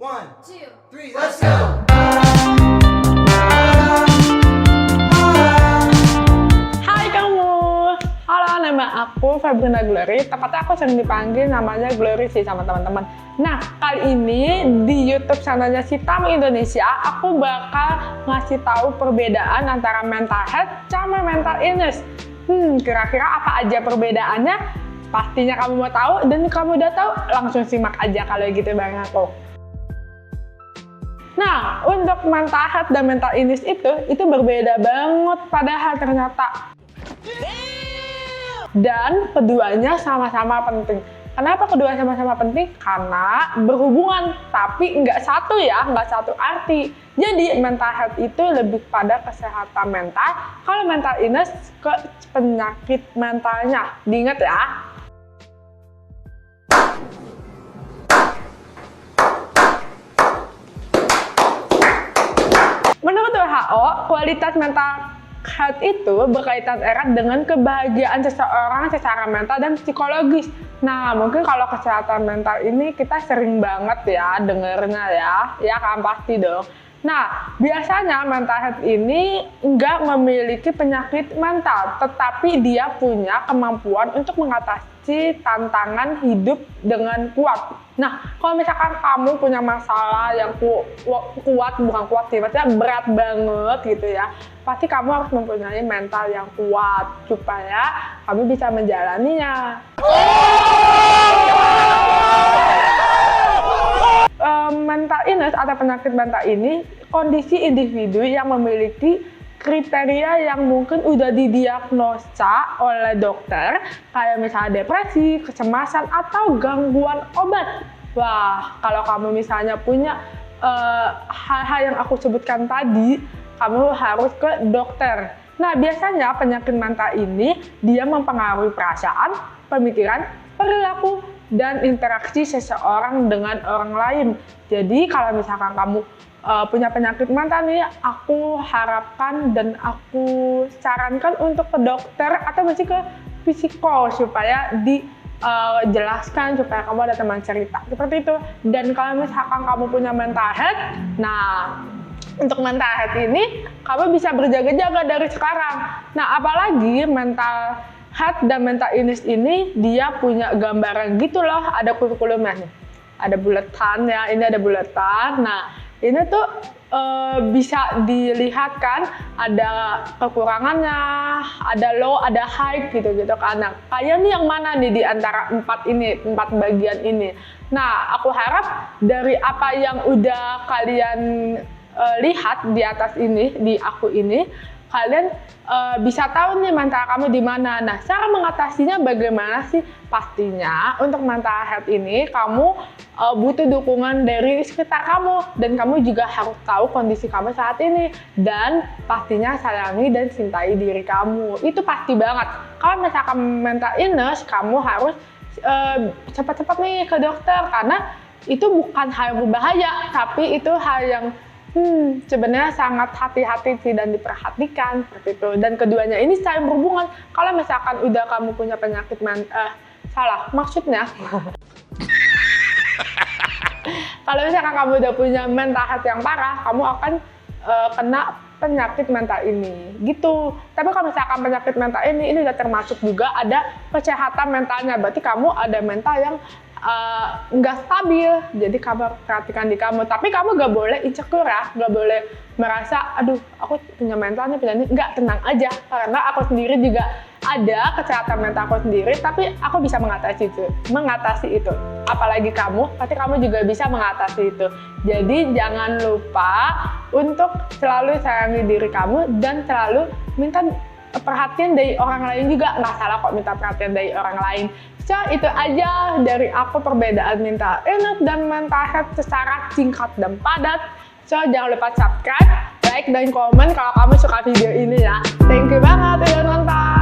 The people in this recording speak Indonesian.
One, two, three, let's go! Hai kamu! Halo, nama aku Febrina Glory. Tepatnya aku sering dipanggil namanya Glory sih sama teman-teman. Nah, kali ini di YouTube channelnya si Tami Indonesia, aku bakal ngasih tahu perbedaan antara mental health sama mental illness. Kira-kira apa aja perbedaannya? Pastinya kamu mau tahu, dan kamu udah tahu, langsung simak aja kalau gitu bareng aku. Nah, untuk mental health dan mental illness itu berbeda banget padahal ternyata. Dan keduanya sama-sama penting. Kenapa kedua sama-sama penting? Karena berhubungan, tapi nggak satu ya, nggak satu arti. Jadi mental health itu lebih pada kesehatan mental, kalau mental illness ke penyakit mentalnya. Diingat ya. Menurut WHO, kualitas mental health itu berkaitan erat dengan kebahagiaan seseorang secara mental dan psikologis. Nah, mungkin kalau kesehatan mental ini kita sering banget ya dengernya ya kan pasti dong. Nah, biasanya mental health ini nggak memiliki penyakit mental, tetapi dia punya kemampuan untuk mengatasi tantangan hidup dengan kuat. Nah, kalau misalkan kamu punya masalah yang bukan kuat sih, maksudnya berat banget gitu ya, pasti kamu harus mempunyai mental yang kuat supaya kamu bisa menjalaninya. Mental illness atau penyakit mental ini kondisi individu yang memiliki kriteria yang mungkin udah didiagnosa oleh dokter, kayak misalnya depresi, kecemasan, atau gangguan obat. Wah, kalau kamu misalnya punya hal-hal yang aku sebutkan tadi, kamu harus ke dokter. Nah, biasanya penyakit mental ini dia mempengaruhi perasaan, pemikiran, perilaku, dan interaksi seseorang dengan orang lain. Jadi kalau misalkan kamu punya penyakit mental nih, aku harapkan dan aku sarankan untuk ke dokter atau masih ke psikolog supaya dijelaskan, supaya kamu ada teman cerita seperti itu. Dan kalau misalkan kamu punya mental health, nah untuk mental health ini kamu bisa berjaga-jaga dari sekarang. Nah, apalagi mental health dan mental illness ini dia punya gambaran gitu loh, ada kurikulumnya nih. Ada buletan ya, ini ada buletan. Nah, ini tuh bisa dilihat kan, ada kekurangannya, ada low, ada high gitu kan. Nah, kalian nih yang mana nih di antara empat bagian ini? Nah, aku harap dari apa yang udah kalian lihat di atas ini, di aku ini, kalian bisa tahu nih mental kamu di mana. Nah, cara mengatasinya bagaimana sih? Pastinya untuk mental health ini kamu butuh dukungan dari sekitar kamu, dan kamu juga harus tahu kondisi kamu saat ini, dan pastinya sayangi dan cintai diri kamu. Itu pasti banget. Kalau misalkan mental illness, kamu harus cepat-cepat nih ke dokter, karena itu bukan hal yang berbahaya, tapi itu hal yang sebenarnya sangat hati-hati sih dan diperhatikan seperti itu. Dan keduanya ini saling berhubungan. Kalau misalkan udah kamu punya penyakit kalau misalkan kamu udah punya mental health yang parah, kamu akan kena penyakit mental ini gitu. Tapi kalau misalkan penyakit mental ini udah termasuk juga ada kesehatan mentalnya, berarti kamu ada mental yang nggak stabil. Jadi kamu perhatikan di kamu, tapi kamu nggak boleh insecure ya, nggak boleh merasa aduh aku punya mental nih, punya ini. Nggak, tenang aja, karena aku sendiri juga ada kesehatan mental aku sendiri, tapi aku bisa mengatasi itu. Apalagi kamu, pasti kamu juga bisa mengatasi itu. Jadi jangan lupa untuk selalu sayangi diri kamu dan selalu minta perhatian dari orang lain juga. Nggak salah kok minta perhatian dari orang lain. So, itu aja dari aku perbedaan mental illness dan mental health secara singkat dan padat. So, jangan lupa subscribe, like, dan komen kalau kamu suka video ini ya. Thank you banget udah nonton.